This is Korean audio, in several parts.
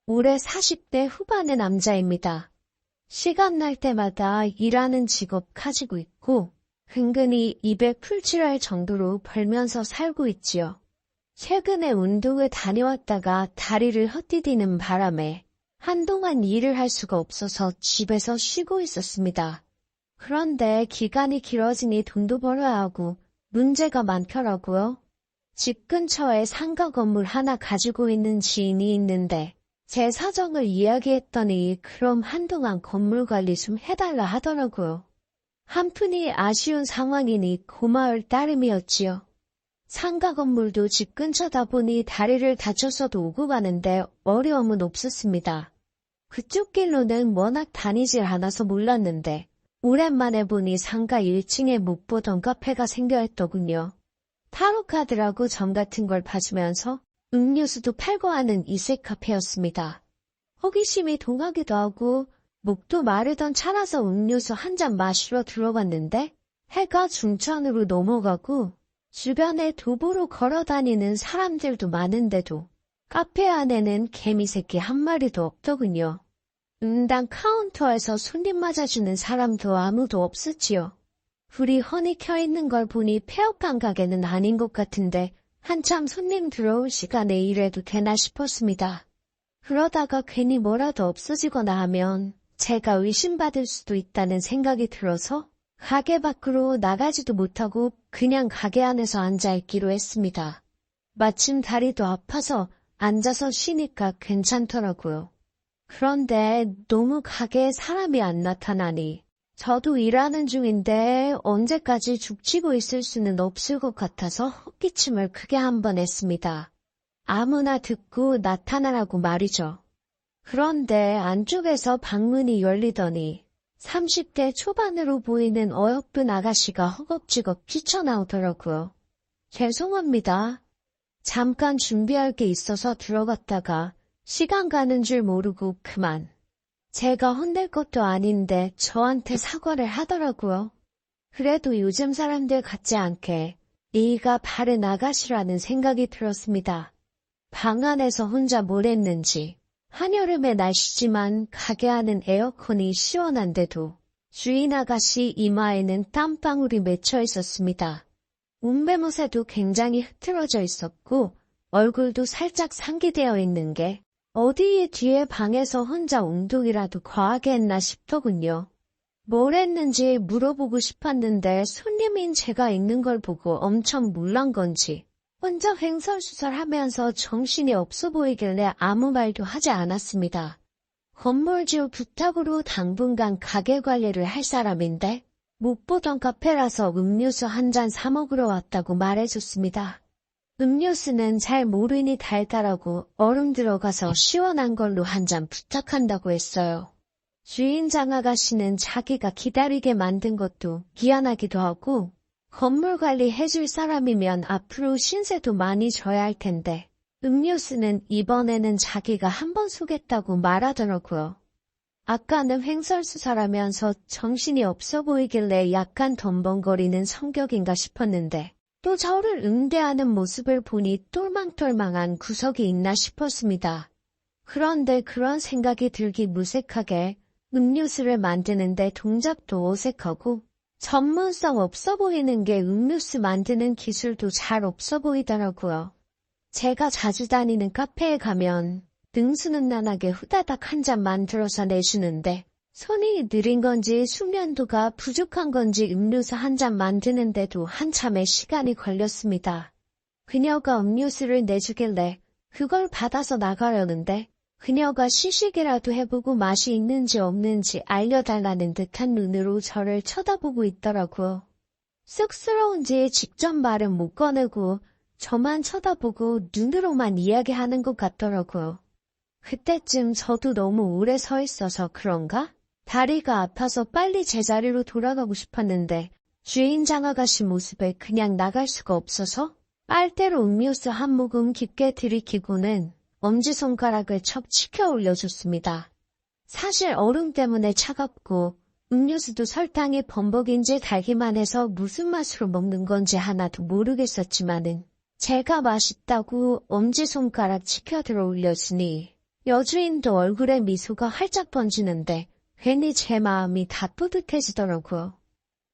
올해 40대 후반의 남자입니다. 시간 날 때마다 일하는 직업 가지고 있고 은근히 입에 풀칠할 정도로 벌면서 살고 있지요. 최근에 운동을 다녀왔다가 다리를 헛디디는 바람에 한동안 일을 할 수가 없어서 집에서 쉬고 있었습니다. 그런데 기간이 길어지니 돈도 벌어야 하고 문제가 많더라고요. 집 근처에 상가 건물 하나 가지고 있는 지인이 있는데 제 사정을 이야기했더니 그럼 한동안 건물 관리 좀 해달라 하더라고요. 한푼이 아쉬운 상황이니 고마울 따름이었지요. 상가 건물도 집 근처다 보니 다리를 다쳐서도 오고 가는데 어려움은 없었습니다. 그쪽 길로는 워낙 다니질 않아서 몰랐는데 오랜만에 보니 상가 1층에 못 보던 카페가 생겨 있더군요. 타로카드라고 점 같은 걸 봐주면서 음료수도 팔고 하는 이색 카페였습니다. 호기심이 동하기도 하고 목도 마르던 차라서 음료수 한 잔 마시러 들어갔는데 해가 중천으로 넘어가고 주변에 도보로 걸어다니는 사람들도 많은데도 카페 안에는 개미새끼 한 마리도 없더군요. 응당 카운터에서 손님 맞아주는 사람도 아무도 없었지요. 불이 훤히 켜있는 걸 보니 폐업한 가게는 아닌 것 같은데 한참 손님 들어올 시간에 일해도 되나 싶었습니다. 그러다가 괜히 뭐라도 없어지거나 하면 제가 의심받을 수도 있다는 생각이 들어서 가게 밖으로 나가지도 못하고 그냥 가게 안에서 앉아있기로 했습니다. 마침 다리도 아파서 앉아서 쉬니까 괜찮더라고요. 그런데 너무 가게에 사람이 안 나타나니 저도 일하는 중인데 언제까지 죽치고 있을 수는 없을 것 같아서 헛기침을 크게 한번 했습니다. 아무나 듣고 나타나라고 말이죠. 그런데 안쪽에서 방문이 열리더니 30대 초반으로 보이는 어여쁜 아가씨가 허겁지겁 뛰쳐나오더라고요. 죄송합니다. 잠깐 준비할 게 있어서 들어갔다가 시간 가는 줄 모르고 그만. 제가 혼낼 것도 아닌데 저한테 사과를 하더라고요. 그래도 요즘 사람들 같지 않게 예의가 바른 아가씨라는 생각이 들었습니다. 방 안에서 혼자 뭘 했는지 한여름의 날씨지만 가게 안은 에어컨이 시원한데도 주인 아가씨 이마에는 땀방울이 맺혀 있었습니다. 옷매무새도 굉장히 흐트러져 있었고 얼굴도 살짝 상기되어 있는 게 어디에 뒤에 방에서 혼자 운동이라도 과하게 했나 싶더군요. 뭘 했는지 물어보고 싶었는데 손님인 제가 있는 걸 보고 엄청 놀란 건지 혼자 횡설수설하면서 정신이 없어 보이길래 아무 말도 하지 않았습니다. 건물주 부탁으로 당분간 가게 관리를 할 사람인데 못 보던 카페라서 음료수 한 잔 사 먹으러 왔다고 말해줬습니다. 음료수는 잘 모르니 달달하고 얼음 들어가서 시원한 걸로 한 잔 부탁한다고 했어요. 주인장 아가씨는 자기가 기다리게 만든 것도 미안하기도 하고 건물 관리 해줄 사람이면 앞으로 신세도 많이 져야 할 텐데 음료수는 이번에는 자기가 한번 쏘겠다고 말하더라고요. 아까는 횡설수설하면서 정신이 없어 보이길래 약간 덤벙거리는 성격인가 싶었는데 또 저를 응대하는 모습을 보니 똘망똘망한 구석이 있나 싶었습니다. 그런데 그런 생각이 들기 무색하게 음료수를 만드는데 동작도 어색하고 전문성 없어 보이는 게 음료수 만드는 기술도 잘 없어 보이더라고요. 제가 자주 다니는 카페에 가면 능수능란하게 후다닥 한 잔 만들어서 내주는데 손이 느린 건지 숙련도가 부족한 건지 음료수 한 잔 만드는데도 한참의 시간이 걸렸습니다. 그녀가 음료수를 내주길래 그걸 받아서 나가려는데 그녀가 시식이라도 해보고 맛이 있는지 없는지 알려달라는 듯한 눈으로 저를 쳐다보고 있더라고요. 쑥스러운지 직접 말은 못 꺼내고 저만 쳐다보고 눈으로만 이야기하는 것 같더라고요. 그때쯤 저도 너무 오래 서 있어서 그런가? 다리가 아파서 빨리 제자리로 돌아가고 싶었는데 주인장 아가씨 모습에 그냥 나갈 수가 없어서 빨대로 음료수 한 모금 깊게 들이키고는 엄지손가락을 척 치켜 올려줬습니다. 사실 얼음 때문에 차갑고 음료수도 설탕이 범벅인지 달기만 해서 무슨 맛으로 먹는 건지 하나도 모르겠었지만은 제가 맛있다고 엄지손가락 치켜 들어 올려주니 여주인도 얼굴에 미소가 활짝 번지는데 괜히 제 마음이 다 뿌듯해지더라고요.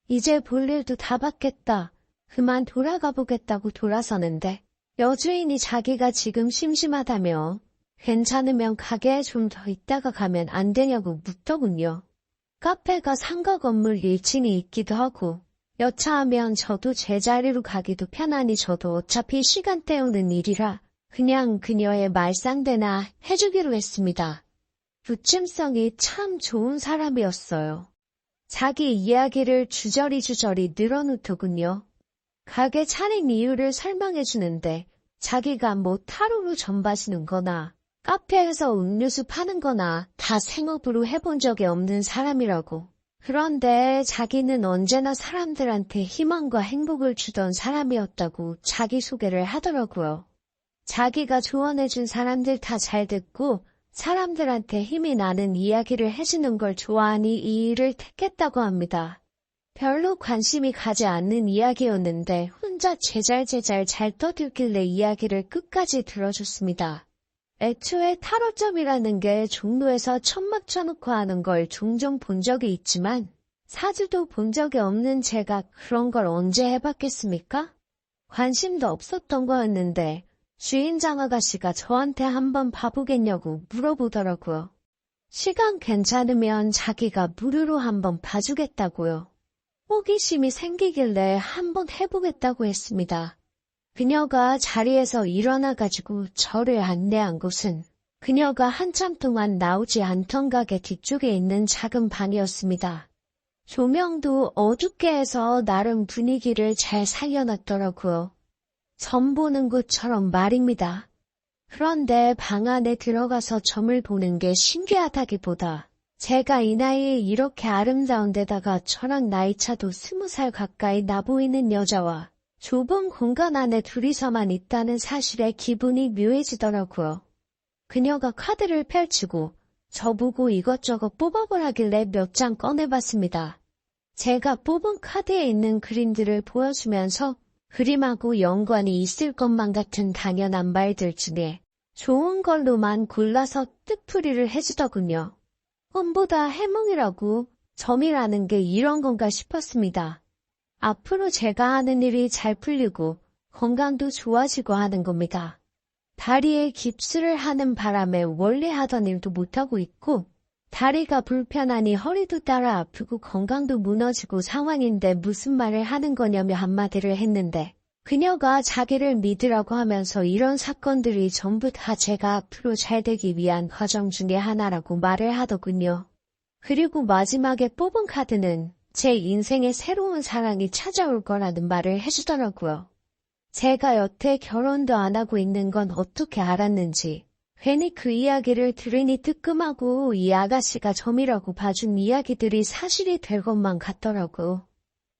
이제 볼 일도 다 봤겠다. 그만 돌아가 보겠다고 돌아서는데 여주인이 자기가 지금 심심하다며 괜찮으면 가게에 좀 더 있다가 가면 안 되냐고 묻더군요. 카페가 상가 건물 1층에 있기도 하고 여차하면 저도 제 자리로 가기도 편하니 저도 어차피 시간 때우는 일이라 그냥 그녀의 말상대나 해주기로 했습니다. 부침성이 참 좋은 사람이었어요. 자기 이야기를 주저리 늘어놓더군요. 가게 차린 이유를 설명해주는데 자기가 뭐 타로로 점 봐주는 거나 카페에서 음료수 파는 거나 다 생업으로 해본 적이 없는 사람이라고. 그런데 자기는 언제나 사람들한테 희망과 행복을 주던 사람이었다고 자기소개를 하더라고요. 자기가 조언해준 사람들 다 잘 듣고 사람들한테 힘이 나는 이야기를 해주는 걸 좋아하니 이 일을 택했다고 합니다. 별로 관심이 가지 않는 이야기였는데 혼자 제잘제잘 잘 떠들길래 이야기를 끝까지 들어줬습니다. 애초에 타로점이라는 게 종로에서 천막 쳐놓고 하는 걸 종종 본 적이 있지만 사주도 본 적이 없는 제가 그런 걸 언제 해봤겠습니까? 관심도 없었던 거였는데 주인장 아가씨가 저한테 한번 봐보겠냐고 물어보더라고요. 시간 괜찮으면 자기가 무료로 한번 봐주겠다고요. 호기심이 생기길래 한번 해보겠다고 했습니다. 그녀가 자리에서 일어나가지고 저를 안내한 곳은 그녀가 한참 동안 나오지 않던 가게 뒤쪽에 있는 작은 방이었습니다. 조명도 어둡게 해서 나름 분위기를 잘 살려놨더라고요. 점 보는 곳처럼 말입니다. 그런데 방 안에 들어가서 점을 보는 게 신기하다기보다 제가 이 나이에 이렇게 아름다운 데다가 저랑 나이차도 20살 가까이 나 보이는 여자와 좁은 공간 안에 둘이서만 있다는 사실에 기분이 묘해지더라고요. 그녀가 카드를 펼치고 저보고 이것저것 뽑아보라길래 몇 장 꺼내봤습니다. 제가 뽑은 카드에 있는 그림들을 보여주면서 그림하고 연관이 있을 것만 같은 당연한 말들 중에 좋은 걸로만 골라서 뜻풀이를 해주더군요. 꿈보다 해몽이라고 점이라는 게 이런 건가 싶었습니다. 앞으로 제가 하는 일이 잘 풀리고 건강도 좋아지고 하는 겁니다. 다리에 깁스를 하는 바람에 원래 하던 일도 못하고 있고 다리가 불편하니 허리도 따라 아프고 건강도 무너지고 상황인데 무슨 말을 하는 거냐며 한마디를 했는데 그녀가 자기를 믿으라고 하면서 이런 사건들이 전부 다 제가 앞으로 잘 되기 위한 과정 중에 하나라고 말을 하더군요. 그리고 마지막에 뽑은 카드는 제 인생에 새로운 사랑이 찾아올 거라는 말을 해주더라고요. 제가 여태 결혼도 안 하고 있는 건 어떻게 알았는지 괜히 그 이야기를 들으니 뜨끔하고 이 아가씨가 점이라고 봐준 이야기들이 사실이 될 것만 같더라고.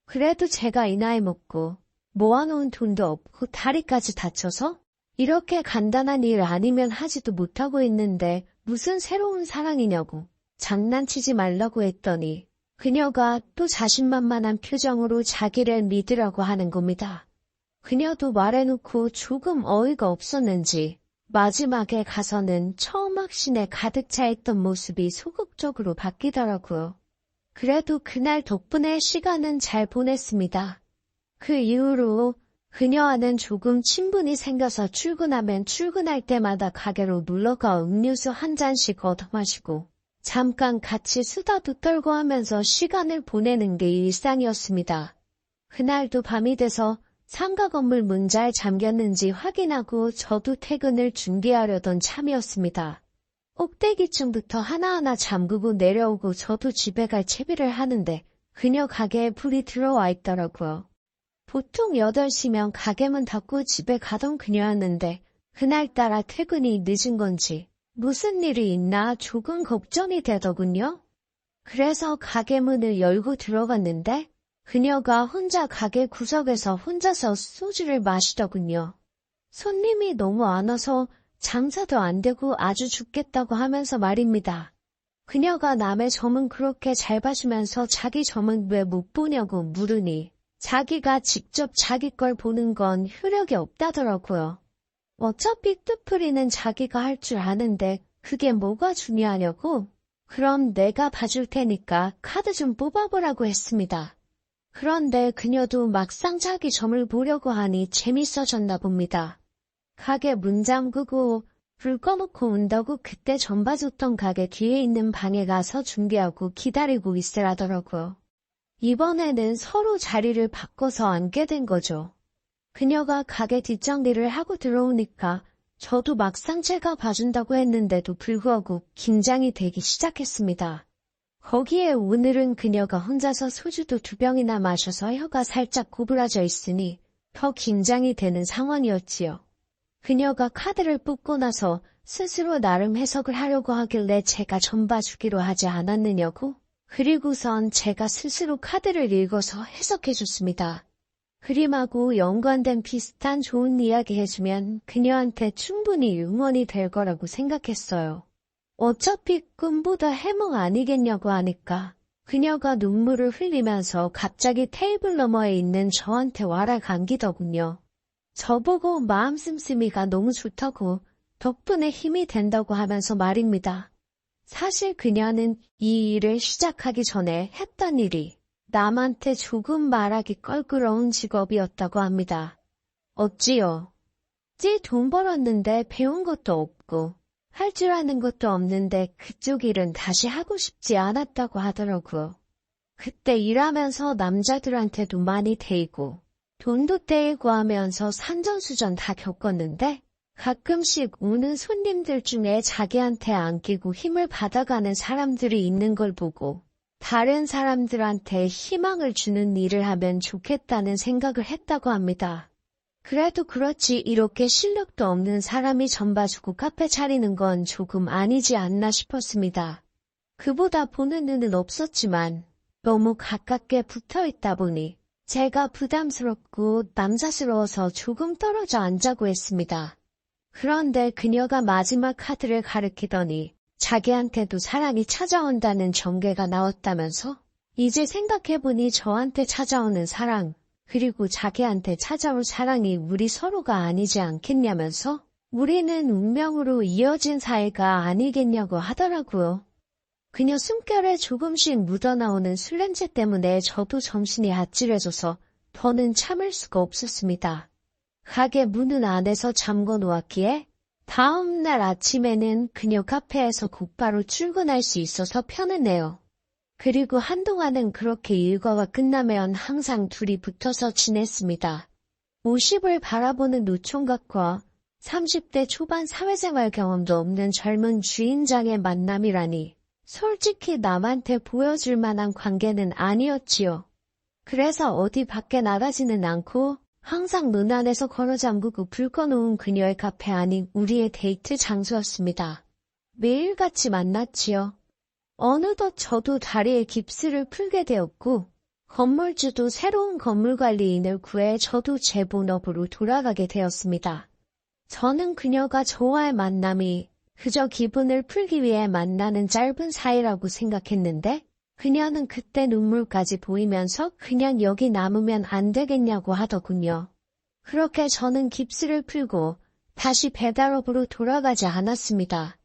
그래도 제가 이 나이 먹고 모아놓은 돈도 없고 다리까지 다쳐서 이렇게 간단한 일 아니면 하지도 못하고 있는데 무슨 새로운 사랑이냐고 장난치지 말라고 했더니 그녀가 또 자신만만한 표정으로 자기를 믿으라고 하는 겁니다. 그녀도 말해놓고 조금 어이가 없었는지 마지막에 가서는 처음 확신에 가득 차 있던 모습이 소극적으로 바뀌더라고요. 그래도 그날 덕분에 시간은 잘 보냈습니다. 그 이후로 그녀와는 조금 친분이 생겨서 출근하면 출근할 때마다 가게로 놀러가 음료수 한 잔씩 얻어 마시고 잠깐 같이 수다도 떨고 하면서 시간을 보내는 게 일상이었습니다. 그날도 밤이 돼서 상가 건물 문 잘 잠겼는지 확인하고 저도 퇴근을 준비하려던 참이었습니다. 꼭대기층부터 하나하나 잠그고 내려오고 저도 집에 갈 채비를 하는데 그녀 가게에 불이 들어와 있더라고요. 보통 8시면 가게 문 닫고 집에 가던 그녀였는데 그날따라 퇴근이 늦은 건지 무슨 일이 있나 조금 걱정이 되더군요. 그래서 가게 문을 열고 들어갔는데 그녀가 혼자 가게 구석에서 혼자서 소주를 마시더군요. 손님이 너무 안 와서 장사도 안 되고 아주 죽겠다고 하면서 말입니다. 그녀가 남의 점은 그렇게 잘 봐주면서 자기 점은 왜 못 보냐고 물으니 자기가 직접 자기 걸 보는 건 효력이 없다더라고요. 어차피 뜻풀이는 자기가 할 줄 아는데 그게 뭐가 중요하냐고? 그럼 내가 봐줄 테니까 카드 좀 뽑아보라고 했습니다. 그런데 그녀도 막상 자기 점을 보려고 하니 재밌어졌나 봅니다. 가게 문 잠그고 불 꺼놓고 온다고 그때 점 봐줬던 가게 뒤에 있는 방에 가서 준비하고 기다리고 있으라더라고요. 이번에는 서로 자리를 바꿔서 앉게 된 거죠. 그녀가 가게 뒷정리를 하고 들어오니까 저도 막상 제가 봐준다고 했는데도 불구하고 긴장이 되기 시작했습니다. 거기에 오늘은 그녀가 혼자서 소주도 2병이나 마셔서 혀가 살짝 고부라져 있으니 더 긴장이 되는 상황이었지요. 그녀가 카드를 뽑고 나서 스스로 나름 해석을 하려고 하길래 제가 점 봐주기로 하지 않았느냐고? 그리고선 제가 스스로 카드를 읽어서 해석해줬습니다. 그림하고 연관된 비슷한 좋은 이야기 해주면 그녀한테 충분히 응원이 될 거라고 생각했어요. 어차피 꿈보다 해몽 아니겠냐고 하니까 그녀가 눈물을 흘리면서 갑자기 테이블 너머에 있는 저한테 와라 감기더군요. 저보고 마음 씀씀이가 너무 좋다고 덕분에 힘이 된다고 하면서 말입니다. 사실 그녀는 이 일을 시작하기 전에 했던 일이 남한테 조금 말하기 껄끄러운 직업이었다고 합니다. 어찌요? 돈 벌었는데 배운 것도 없고 할 줄 아는 것도 없는데 그쪽 일은 다시 하고 싶지 않았다고 하더라고요. 그때 일하면서 남자들한테도 많이 데이고 돈도 떼이고 하면서 산전수전 다 겪었는데 가끔씩 우는 손님들 중에 자기한테 안기고 힘을 받아가는 사람들이 있는 걸 보고 다른 사람들한테 희망을 주는 일을 하면 좋겠다는 생각을 했다고 합니다. 그래도 그렇지 이렇게 실력도 없는 사람이 점 봐주고 카페 차리는 건 조금 아니지 않나 싶었습니다. 그보다 보는 눈은 없었지만 너무 가깝게 붙어있다 보니 제가 부담스럽고 남사스러워서 조금 떨어져 앉자고 했습니다. 그런데 그녀가 마지막 카드를 가리키더니 자기한테도 사랑이 찾아온다는 전개가 나왔다면서 이제 생각해보니 저한테 찾아오는 사랑 그리고 자기한테 찾아올 사랑이 우리 서로가 아니지 않겠냐면서 우리는 운명으로 이어진 사이가 아니겠냐고 하더라고요. 그녀 숨결에 조금씩 묻어나오는 술 냄새 때문에 저도 정신이 아찔해져서 더는 참을 수가 없었습니다. 가게 문은 안에서 잠궈 놓았기에 다음 날 아침에는 그녀 카페에서 곧바로 출근할 수 있어서 편했네요. 그리고 한동안은 그렇게 일과가 끝나면 항상 둘이 붙어서 지냈습니다. 50을 바라보는 노총각과 30대 초반 사회생활 경험도 없는 젊은 주인장의 만남이라니 솔직히 남한테 보여줄 만한 관계는 아니었지요. 그래서 어디 밖에 나가지는 않고 항상 문 안에서 걸어 잠그고 불 꺼놓은 그녀의 카페 안이 우리의 데이트 장소였습니다. 매일같이 만났지요. 어느덧 저도 다리에 깁스를 풀게 되었고 건물주도 새로운 건물관리인을 구해 저도 제 본업으로 돌아가게 되었습니다. 저는 그녀가 저와의 만남이 그저 기분을 풀기 위해 만나는 짧은 사이라고 생각했는데 그녀는 그때 눈물까지 보이면서 그냥 여기 남으면 안 되겠냐고 하더군요. 그렇게 저는 깁스를 풀고 다시 배달업으로 돌아가지 않았습니다.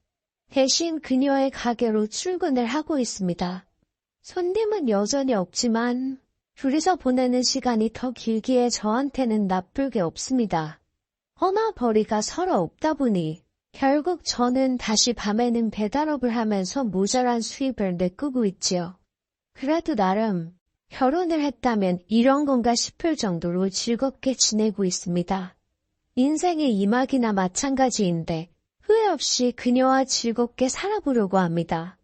대신 그녀의 가게로 출근을 하고 있습니다. 손님은 여전히 없지만 둘이서 보내는 시간이 더 길기에 저한테는 나쁠 게 없습니다. 허나 벌이가 서로 없다 보니 결국 저는 다시 밤에는 배달업을 하면서 모자란 수입을 내꾸고 있지요. 그래도 나름 결혼을 했다면 이런 건가 싶을 정도로 즐겁게 지내고 있습니다. 인생의 이막이나 마찬가지인데 후회 없이 그녀와 즐겁게 살아보려고 합니다.